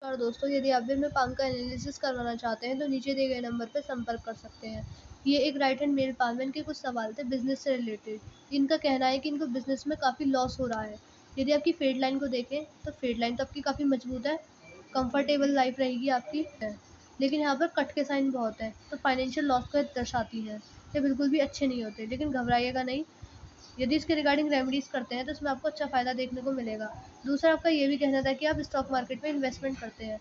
नमस्कार दोस्तों, यदि आप भी अपने पाम का एनालिसिस करवाना चाहते हैं तो नीचे दिए गए नंबर पर संपर्क कर सकते हैं। ये एक राइट हैंड मेल पाम है, इनके कुछ सवाल थे बिजनेस से रिलेटेड। इनका कहना है कि इनको बिजनेस में काफ़ी लॉस हो रहा है। यदि आपकी फेड लाइन को देखें तो फेड लाइन तो आपकी काफ़ी मजबूत है, कंफर्टेबल लाइफ रहेगी आपकी, लेकिन यहाँ पर कट के साइन बहुत है तो फाइनेंशियल लॉस को दर्शाती है। ये बिल्कुल भी अच्छे नहीं होते, लेकिन घबराइएगा नहीं। यदि इसके रिगार्डिंग रेमेडीज़ करते हैं तो इसमें आपको अच्छा फ़ायदा देखने को मिलेगा। दूसरा आपका ये भी कहना था कि आप स्टॉक मार्केट में इन्वेस्टमेंट करते हैं।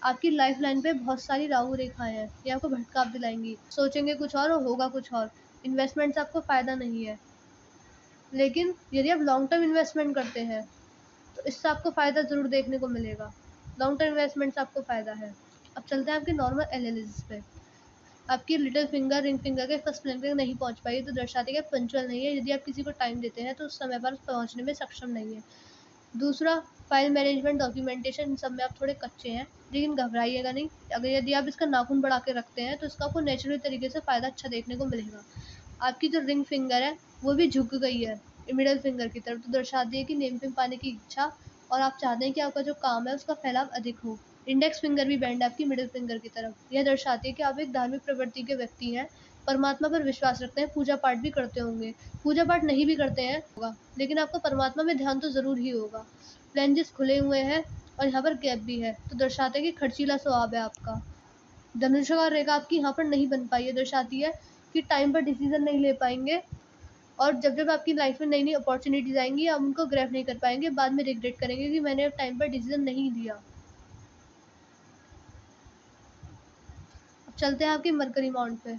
आपकी लाइफ लाइन पे बहुत सारी राहु रेखाएँ हैं, ये आपको भटकाव दिलाएँगी। सोचेंगे कुछ और होगा कुछ और। इन्वेस्टमेंट से आपको फ़ायदा नहीं है। लेकिन यदि आप लॉन्ग टर्म इन्वेस्टमेंट करते हैं तो इससे आपको फ़ायदा ज़रूर देखने को मिलेगा। लॉन्ग टर्म इन्वेस्टमेंट से आपको फ़ायदा है। अब चलते हैं आपके नॉर्मल एनालिसिस पे। आपकी लिटिल फिंगर रिंग फिंगर के फर्स्ट प्लेन पे नहीं पहुंच पाई तो दर्शाती है कि पंचुअल नहीं है। यदि आप किसी को टाइम देते हैं तो उस समय पर पहुंचने में सक्षम नहीं है। दूसरा, फाइल मैनेजमेंट डॉक्यूमेंटेशन, इन सब में आप थोड़े कच्चे हैं, लेकिन घबराइएगा नहीं। अगर यदि आप इसका नाखून बढ़ा के रखते हैं तो इसका आपको नेचुरल तरीके से फ़ायदा अच्छा देखने को मिलेगा। आपकी जो रिंग फिंगर है वो भी झुक गई है मिडल फिंगर की तरफ, तो दर्शाती है कि नेम फेम पाने की इच्छा, और आप चाहते हैं कि आपका जो काम है उसका फैलाव अधिक हो। इंडेक्स फिंगर भी बैंड है आपकी मिडिल फिंगर की तरफ, यह दर्शाती है कि आप एक धार्मिक प्रवृत्ति के व्यक्ति हैं, परमात्मा पर विश्वास रखते हैं, पूजा पाठ भी करते होंगे। पूजा पाठ नहीं भी करते हैं होगा, लेकिन आपको परमात्मा में ध्यान तो ज़रूर ही होगा। फ्लैंजेस खुले हुए हैं और यहाँ पर गैप भी है, तो दर्शाते हैं कि खर्चीला स्वभाव है आपका। धनुषाकार रेखा आपकी यहाँ पर नहीं बन पाई है, दर्शाती है कि टाइम पर डिसीजन नहीं ले पाएंगे, और जब जब आपकी लाइफ में नई नई अपॉर्चुनिटीज़ आएंगी आप उनको ग्रैब नहीं कर पाएंगे, बाद में रिग्रेट करेंगे कि मैंने टाइम पर डिसीजन नहीं लिया। अब चलते हैं आपके मरकरी माउंट पे।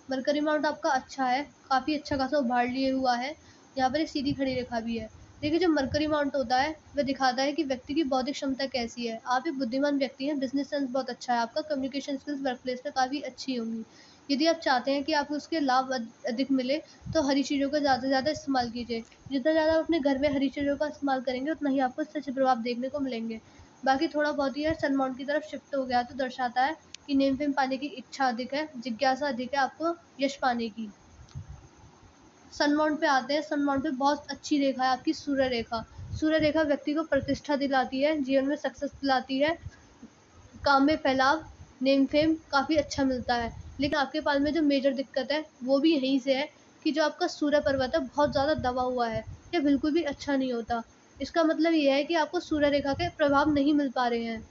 मरकरी माउंट आपका अच्छा है, काफ़ी अच्छा खासा उभार लिए हुआ है। यहाँ पर एक सीधी खड़ी रेखा भी है। देखिए, जो मरकरी माउंट होता है वह दिखाता है कि व्यक्ति की बौद्धिक क्षमता कैसी है। आप एक बुद्धिमान व्यक्ति हैं, बिजनेस सेंस बहुत अच्छा है आपका, कम्युनिकेशन स्किल्स वर्क प्लेस पे काफ़ी अच्छी होंगी। यदि आप चाहते हैं कि आपको उसके लाभ अधिक मिले तो हरी चीज़ों का ज़्यादा से ज़्यादा इस्तेमाल कीजिए। जितना ज़्यादा आप अपने घर में हरी चीज़ों का इस्तेमाल करेंगे उतना ही आपको इससे अच्छे प्रभाव देखने को मिलेंगे। बाकी थोड़ा बहुत ही है सन माउंट की तरफ शिफ्ट हो गया तो दर्शाता है कि नेम फेम पाने की इच्छा अधिक है, जिज्ञासा अधिक है आपको यश पाने की। सन माउंट पे आते हैं। सन माउंट पे बहुत अच्छी रेखा है आपकी सूर्य रेखा। सूर्य रेखा व्यक्ति को प्रतिष्ठा दिलाती है, जीवन में सक्सेस दिलाती है, काम में फैलाव, नेम फेम काफ़ी अच्छा मिलता है। लेकिन आपके पास में जो मेजर दिक्कत है वो भी यहीं से है कि जो आपका सूर्य पर्वत है बहुत ज़्यादा दबा हुआ है, ये बिल्कुल भी अच्छा नहीं होता। इसका मतलब ये है कि आपको सूर्य रेखा के प्रभाव नहीं मिल पा रहे हैं।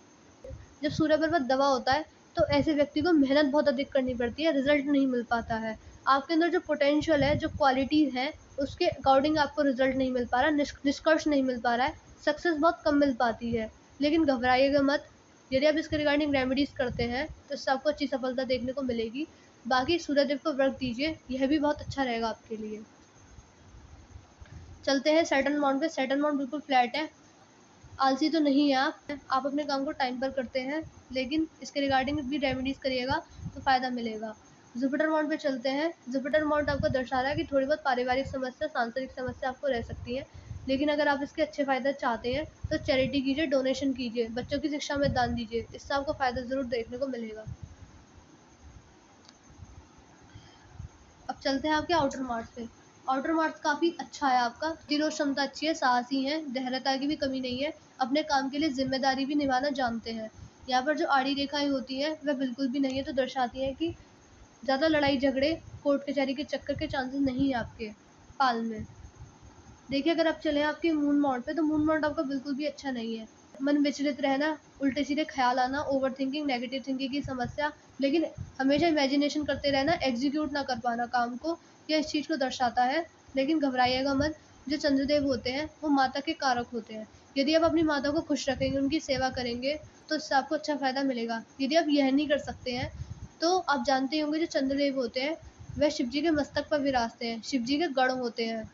जब सूर्य पर्वत दबा होता है तो ऐसे व्यक्ति को मेहनत बहुत अधिक करनी पड़ती है, रिजल्ट नहीं मिल पाता है। आपके अंदर जो पोटेंशियल है, जो क्वालिटीज़ हैं, उसके अकॉर्डिंग आपको रिजल्ट नहीं मिल पा रहा, निष्कर्ष नहीं मिल पा रहा है, सक्सेस बहुत कम मिल पाती है। लेकिन घबराइएगा मत, यदि आप इसके रिगार्डिंग रेमेडीज़ करते हैं तो इससे आपको अच्छी सफलता देखने को मिलेगी। बाकी सूर्यदेव को व्रत दीजिए, यह भी बहुत अच्छा रहेगा आपके लिए। चलते हैं सैटर्न माउंट पे। सैटर्न माउंट बिल्कुल फ्लैट है। आलसी तो नहीं है आप अपने काम को टाइम पर करते हैं, लेकिन इसके रिगार्डिंग भी रेमेडीज़ करिएगा तो फ़ायदा मिलेगा। जुपिटर माउंट पे चलते हैं। जुपिटर माउंट आपको दर्शा रहा है कि थोड़ी बहुत पारिवारिक समस्या, सांसारिक समस्या आपको रह सकती है, लेकिन अगर आप इसके अच्छे फ़ायदे चाहते हैं तो चैरिटी कीजिए, डोनेशन कीजिए, बच्चों की शिक्षा में दान दीजिए, इससे आपको फ़ायदा ज़रूर देखने को मिलेगा। अब चलते हैं आपके आउटर मार्क्स पे। आउटर मार्क्स काफ़ी अच्छा है आपका, प्रतिरोध क्षमता अच्छी है, साहसी हैं, धैर्यता की भी कमी नहीं है, अपने काम के लिए जिम्मेदारी भी निभाना जानते हैं। यहाँ पर जो आड़ी रेखाएं होती हैं वह बिल्कुल भी नहीं है, तो दर्शाती हैं कि ज़्यादा लड़ाई झगड़े, कोर्ट कचहरी के चक्कर के चांसेस नहीं है आपके पाल में। देखिए, अगर आप चले आपके मून माउंट पे तो मून माउंट आपका बिल्कुल भी अच्छा नहीं है। मन विचलित रहना, उल्टे सीधे ख्याल आना, ओवर थिंकिंग, नेगेटिव थिंकिंग की समस्या, लेकिन हमेशा इमेजिनेशन करते रहना, एग्जीक्यूट ना कर पाना काम को, यह इस चीज़ को दर्शाता है। लेकिन घबराइएगा मत, जो चंद्रदेव होते हैं वो माता के कारक होते हैं। यदि आप अपनी माता को खुश रखेंगे, उनकी सेवा करेंगे तो इससे आपको अच्छा फ़ायदा मिलेगा। यदि आप यह नहीं कर सकते हैं तो आप जानते होंगे जो चंद्रदेव होते हैं वह शिव जी के मस्तक पर विराजते हैं, शिव जी के गण होते हैं।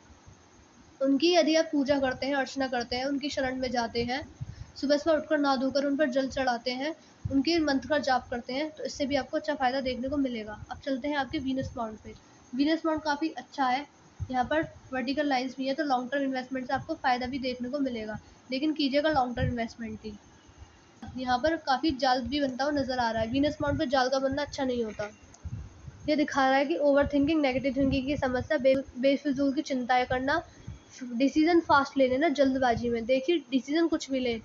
उनकी यदि आप पूजा करते हैं, अर्चना करते हैं, उनकी शरण में जाते हैं, सुबह-सुबह उठकर नहा धोकर उन पर जल चढ़ाते हैं, उनके मंत्र का जाप करते हैं, तो इससे भी आपको अच्छा फ़ायदा देखने को मिलेगा। अब चलते हैं आपके वीनस माउंट पे। वीनस माउंट काफ़ी अच्छा है, यहाँ पर वर्टिकल लाइन्स भी हैं, तो लॉन्ग टर्म इन्वेस्टमेंट से आपको फ़ायदा भी देखने को मिलेगा, लेकिन कीजिएगा लॉन्ग टर्म इन्वेस्टमेंट ही। यहाँ पर काफ़ी जाल भी बनता हुआ नज़र आ रहा है। वीनस माउंट पे जाल का बनना अच्छा नहीं होता। ये दिखा रहा है कि ओवर थिंकिंग, नेगेटिव थिंकिंग की समस्या, बेफिजूल की चिंताएँ करना, डिसीजन फास्ट ले लेना जल्दबाजी में। देखिए, डिसीजन कुछ भी लें,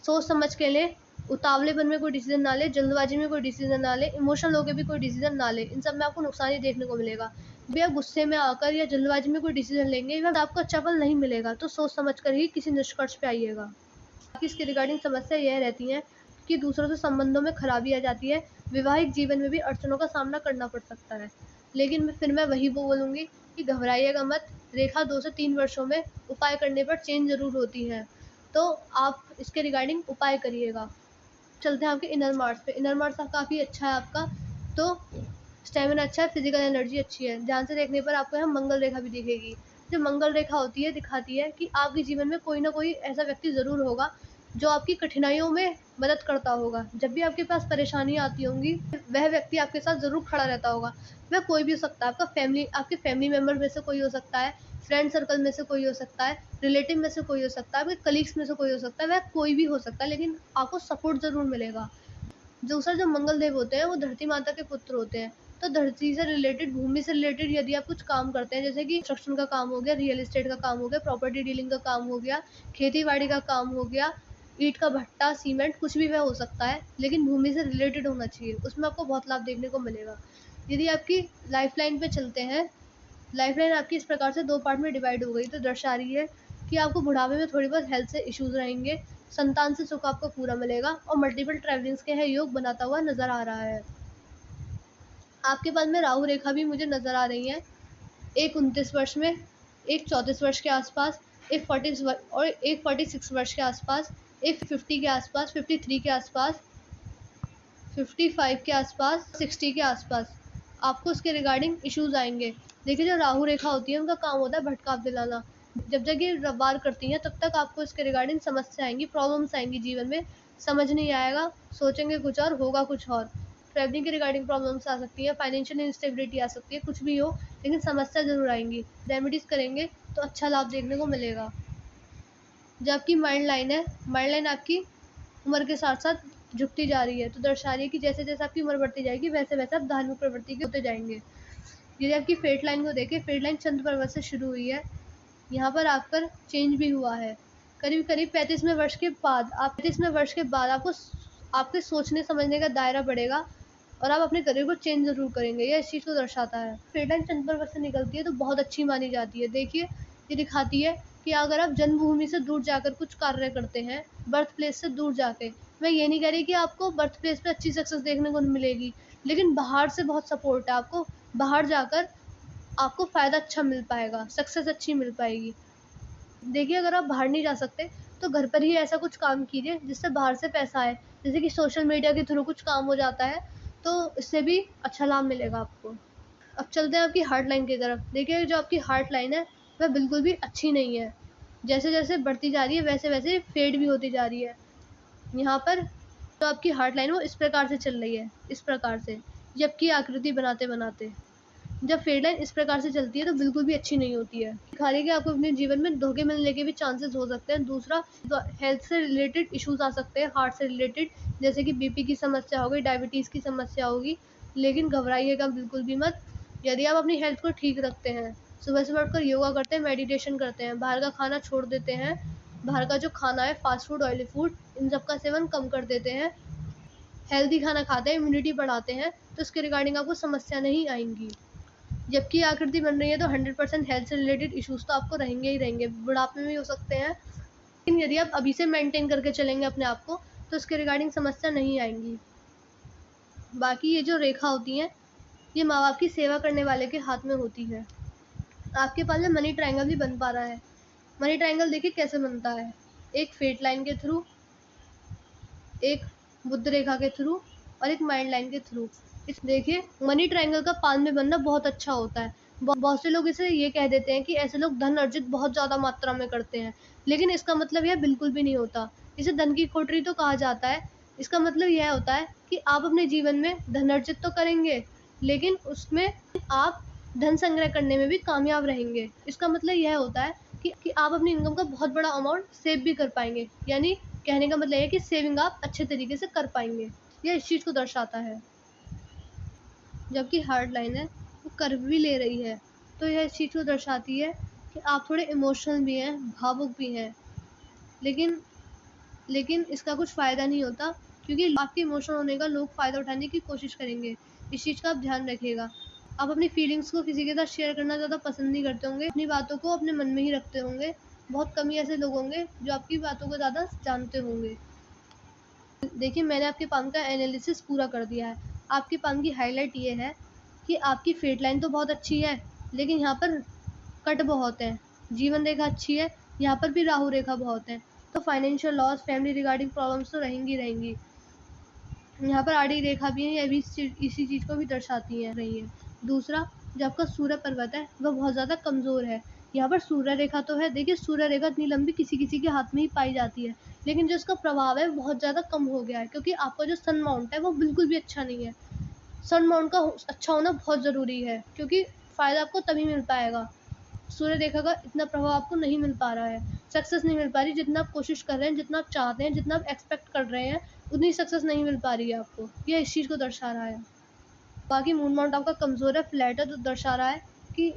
सोच समझ के लें, उतावलेपन में कोई डिसीज़न ना लें, जल्दबाज़ी में कोई डिसीज़न ना लें, इमोशनल होके भी कोई डिसीज़न ना लें। इन सब में आपको नुकसान ही देखने को मिलेगा। भी आप गुस्से में आकर या जल्दबाज़ी में कोई डिसीज़न लेंगे, वह आपको अच्छा फल नहीं मिलेगा, तो सोच समझ कर ही किसी निष्कर्ष पे आइएगा। बाकी इसके रिगार्डिंग समस्या यह रहती है कि दूसरों से संबंधों में खराबी आ जाती है, वैवाहिक जीवन में भी अड़चनों का सामना करना पड़ सकता है। लेकिन फिर मैं वही बोलूँगी कि घबराइएगा मत, रेखा 2 से 3 वर्षों में उपाय करने पर चेंज ज़रूर होती है। तो आप इसके रिगार्डिंग उपाय करिएगा। चलते हैं आपके इनर मार्स पे। इनर मार्स काफ़ी अच्छा है आपका, तो स्टैमिना अच्छा है, फिजिकल एनर्जी अच्छी है। ध्यान से देखने पर आपको यहाँ मंगल रेखा भी दिखेगी। जो मंगल रेखा होती है दिखाती है कि आपके जीवन में कोई ना कोई ऐसा व्यक्ति ज़रूर होगा जो आपकी कठिनाइयों में मदद करता होगा। जब भी आपके पास परेशानी आती होंगी, वह व्यक्ति आपके साथ ज़रूर खड़ा रहता होगा। वह कोई भी हो सकता है, आपके फैमिली मेम्बर में से कोई हो सकता है, फ्रेंड सर्कल में से कोई हो सकता है, रिलेटिव में से कोई हो सकता है, आपके कलीग्स में से कोई हो सकता है, वह कोई भी हो सकता है, लेकिन आपको सपोर्ट ज़रूर मिलेगा। दूसरा, जो मंगल देव होते हैं वो धरती माता के पुत्र होते हैं, तो धरती से रिलेटेड, भूमि से रिलेटेड यदि आप कुछ काम करते हैं, जैसे कि कंस्ट्रक्शन का काम हो गया, रियल एस्टेट का काम हो गया, प्रॉपर्टी डीलिंग का काम हो गया, खेती-बाड़ी का काम हो गया, ईंट का भट्टा, सीमेंट, कुछ भी वह हो सकता है, लेकिन भूमि से रिलेटेड होना चाहिए, उसमें आपको बहुत लाभ देखने को मिलेगा। यदि आपकी लाइफलाइन पे चलते हैं, लाइफलाइन आपकी इस प्रकार से 2 पार्ट में डिवाइड हो गई, तो दर्शा रही है कि आपको बुढ़ापे में थोड़ी बहुत हेल्थ से इश्यूज़ रहेंगे, संतान से सुख आपको पूरा मिलेगा और मल्टीपल ट्रैवलिंग्स के है योग बनाता हुआ नज़र आ रहा है। आपके पास में राहु रेखा भी मुझे नज़र आ रही है, एक 29 वर्ष में, एक 34 वर्ष के आसपास, एक 40 और एक 46 वर्ष के आसपास, एक 50 के आसपास, 53 के आसपास, 55 के आसपास, 60 के आसपास आपको इसके रिगार्डिंग इश्यूज़ आएँगे। देखिए, जो राहु रेखा होती है उनका काम होता है भटकाव दिलाना। जब तक ये वार करती हैं तब तक आपको इसके रिगार्डिंग समस्या आएँगी, प्रॉब्लम्स आएँगी जीवन में, समझ नहीं आएगा, सोचेंगे कुछ और होगा कुछ और। ट्रैवलिंग के रिगार्डिंग प्रॉब्लम्स आ सकती हैं, फाइनेंशियल इंस्टेबिलिटी आ सकती है, कुछ भी हो, लेकिन समस्या ज़रूर आएँगी। रेमेडीज़ करेंगे तो अच्छा लाभ देखने को मिलेगा। जो आपकी माइंड लाइन है, माइंड लाइन आपकी उम्र के साथ-साथ झुकती जा रही है, तो दर्शा रही है कि जैसे-जैसे आपकी उम्र बढ़ती जाएगी, वैसे-वैसे आप धार्मिक प्रवृत्ति के होते जाएँगे। यदि आपकी फेट लाइन को देखें, फेट लाइन चंद्र पर्वत से शुरू हुई है, यहाँ पर आकर चेंज भी हुआ है। करीब-करीब 35वें वर्ष के बाद आपको आपके सोचने समझने का दायरा बढ़ेगा और आप अपने करियर को चेंज ज़रूर करेंगे, यह इस चीज़ को दर्शाता है। फेट लाइन चंद्र पर्वत से निकलती है तो बहुत अच्छी मानी जाती है। देखिए, ये दिखाती है कि अगर आप जन्मभूमि से दूर जाकर कुछ कार्य करते हैं, बर्थ प्लेस से दूर जाके, मैं ये नहीं कह रही कि आपको बर्थ प्लेस पे अच्छी सक्सेस देखने को मिलेगी, लेकिन बाहर से बहुत सपोर्ट है आपको, बाहर जाकर आपको फ़ायदा अच्छा मिल पाएगा, सक्सेस अच्छी मिल पाएगी। देखिए, अगर आप बाहर नहीं जा सकते, तो घर पर ही ऐसा कुछ काम कीजिए जिससे बाहर से पैसा आए। जैसे कि सोशल मीडिया के थ्रू कुछ काम हो जाता है, तो इससे भी अच्छा लाभ मिलेगा आपको। अब चलते हैं आपकी हार्ट लाइन की तरफ। देखिए, जो आपकी हार्ट लाइन है, वह बिल्कुल भी अच्छी नहीं है। जैसे-जैसे बढ़ती जा रही है, वैसे-वैसे फेड भी होती जा रही है। यहाँ पर जो आपकी हार्ट लाइन है, वो इस प्रकार से चल रही है, इस प्रकार से, जबकि आकृति बनाते-बनाते। जब फेड लाइन इस प्रकार से चलती है तो बिल्कुल भी अच्छी नहीं होती है। दिखा रही है कि आपको अपने जीवन में धोखे मिलने के भी चांसेस हो सकते हैं। दूसरा, हेल्थ से रिलेटेड इश्यूज़ आ सकते हैं, हार्ट से रिलेटेड, जैसे कि बीपी की समस्या हो गई, डायबिटीज़ की समस्या होगी, लेकिन घबराइएगा बिल्कुल भी मत। यदि आप अपनी हेल्थ को ठीक रखते हैं, सुबह-सुबह उठकर योगा करते हैं, मेडिटेशन करते हैं, बाहर का खाना छोड़ देते हैं, बाहर का जो खाना है, फास्ट फूड, ऑयली फूड, इन सब का सेवन कम कर देते हैं, हेल्दी खाना खाते हैं, इम्यूनिटी बढ़ाते हैं, तो इसके रिगार्डिंग आपको समस्या नहीं आएँगी। जबकि आकृति बन रही है तो 100% हेल्थ से रिलेटेड इश्यूज़ तो आपको रहेंगे ही रहेंगे, बुढ़ापे में भी हो सकते हैं, लेकिन यदि आप अभी से मेंटेन करके चलेंगे अपने आप को, तो इसके रिगार्डिंग समस्या नहीं आएँगी। बाकी ये जो रेखा होती हैं, ये माँ-बाप की सेवा करने वाले के हाथ में होती है। आपके पास में मनी ट्रायंगल भी बन पा रहा है। मनी ट्रायंगल देखिए कैसे बनता है, एक फेट लाइन के थ्रू, एक बुध रेखा के थ्रू और एक माइंड लाइन के थ्रू। इस देखिए, मनी ट्रायंगल का पाल में बनना बहुत अच्छा होता है। बहुत से लोग इसे ये कह देते हैं कि ऐसे लोग धन अर्जित बहुत ज़्यादा मात्रा में करते हैं, लेकिन इसका मतलब यह बिल्कुल भी नहीं होता। इसे धन की कोठरी तो कहा जाता है। इसका मतलब यह होता है कि आप अपने जीवन में धन अर्जित तो करेंगे, लेकिन उसमें आप धन संग्रह करने में भी कामयाब रहेंगे। इसका मतलब यह होता है कि आप अपनी इनकम का बहुत बड़ा अमाउंट सेव भी कर पाएँगे। यानी कहने का मतलब ये है कि सेविंग आप अच्छे तरीके से कर पाएँगे। यह इस चीज़ को दर्शाता है। जबकि हार्ड लाइन है, वो कर्व भी ले रही है, तो यह इस चीज़ को दर्शाती है कि आप थोड़े इमोशनल भी हैं, भावुक भी हैं। लेकिन लेकिन इसका कुछ फ़ायदा नहीं होता, क्योंकि आपके इमोशनल होने का लोग फ़ायदा उठाने की कोशिश करेंगे। इस चीज़ का आप ध्यान रखिएगा। आप अपनी फीलिंग्स को किसी के साथ शेयर करना ज़्यादा पसंद नहीं करते होंगे, अपनी बातों को अपने मन में ही रखते होंगे। बहुत कम ही ऐसे लोग होंगे जो आपकी बातों को ज़्यादा जानते होंगे। देखिए, मैंने आपके पाम का एनालिसिस पूरा कर दिया है। आपके पाम की हाइलाइट ये है कि आपकी फेट लाइन तो बहुत अच्छी है, लेकिन यहाँ पर कट बहुत हैं। जीवन रेखा अच्छी है, यहाँ पर भी राहु रेखा बहुत है। तो financial loss, family regarding problems तो रहेंगी ही रहेंगी। यहाँ पर आड़ी रेखा भी है, ये भी इसी चीज़ को भी दर्शाती है रही है। दूसरा, जो आपका सूर्य पर्वत है वह बहुत ज़्यादा कमज़ोर है। यहाँ पर सूर्य रेखा तो है, देखिए सूर्य रेखा इतनी लंबी किसी-किसी के हाथ में ही पाई जाती है, लेकिन जो इसका प्रभाव है बहुत ज़्यादा कम हो गया है, क्योंकि आपका जो सन माउंट है वो बिल्कुल भी अच्छा नहीं है। सन माउंट का अच्छा होना बहुत ज़रूरी है, क्योंकि फ़ायदा आपको तभी मिल पाएगा। सूर्य रेखा का इतना प्रभाव आपको नहीं मिल पा रहा है, सक्सेस नहीं मिल पा रही, जितना आप कोशिश कर रहे हैं, जितना आप चाहते हैं, जितना आप एक्सपेक्ट कर रहे हैं, उतनी सक्सेस नहीं मिल पा रही है आपको। ये इस चीज़ को दर्शा रहा है। बाकी मून माउंट आपका कमज़ोर है, फ्लैट है, तो दर्शा रहा है कि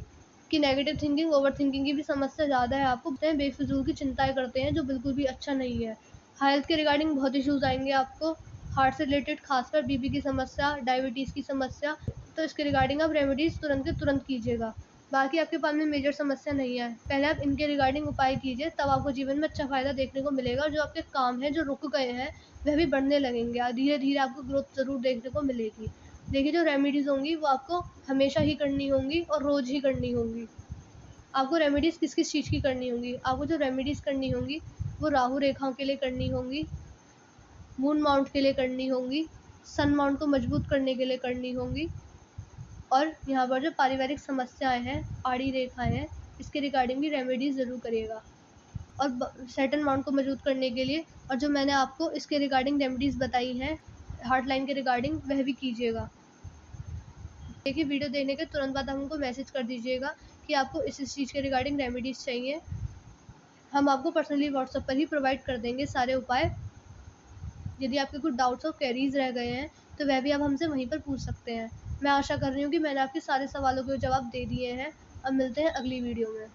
नेगेटिव थिंकिंग, ओवरथिंकिंग की भी समस्या ज़्यादा है आपको। बेफिज़ूल की चिंताएँ करते हैं, जो बिल्कुल भी अच्छा नहीं है। हेल्थ के रिगार्डिंग बहुत इश्यूज़ आएँगे आपको, हार्ट से रिलेटेड, खासकर बीपी की समस्या, डायबिटीज़ की समस्या, तो इसके रिगार्डिंग आप रेमेडीज़ तुरंत के तुरंत कीजिएगा। बाकी आपके पास में मेजर समस्या नहीं है। पहले आप इनके रिगार्डिंग उपाय कीजिए, तब आपको जीवन में अच्छा फ़ायदा देखने को मिलेगा, और जो आपके काम हैं, जो रुक गए हैं, वह भी बढ़ने लगेंगे। धीरे-धीरे आपको ग्रोथ ज़रूर देखने को मिलेगी। देखिए, जो रेमेडीज़ होंगी वो आपको हमेशा ही करनी होंगी और रोज़ ही करनी होंगी। आपको रेमेडीज़ किस-किस चीज़ की करनी होंगी? आपको जो रेमेडीज़ करनी होंगी, वो राहु रेखाओं के लिए करनी होंगी, मून माउंट के लिए करनी होंगी, सन माउंट को मजबूत करने के लिए करनी होंगी, और यहाँ पर जो पारिवारिक समस्याएँ हैं, आड़ी रेखाएँ हैं, इसके रिगार्डिंग भी रेमेडीज़ ज़रूर करिएगा। और सैटर्न माउंट को मजबूत करने के लिए, और जो मैंने आपको इसके रिगार्डिंग रेमेडीज़ बताई हैं, हार्ट लाइन के रिगार्डिंग, वह भी कीजिएगा। देखिए, वीडियो देखने के तुरंत बाद हमको मैसेज कर दीजिएगा कि आपको इस चीज़ के रिगार्डिंग रेमेडीज़ चाहिए। हम आपको पर्सनली व्हाट्सएप पर ही प्रोवाइड कर देंगे सारे उपाय। यदि आपके कुछ डाउट्स और क्वेरीज़ रह गए हैं, तो वह भी आप हमसे वहीं पर पूछ सकते हैं। मैं आशा कर रही हूँ कि मैंने आपके सारे सवालों के जवाब दे दिए हैं। अब मिलते हैं अगली वीडियो में।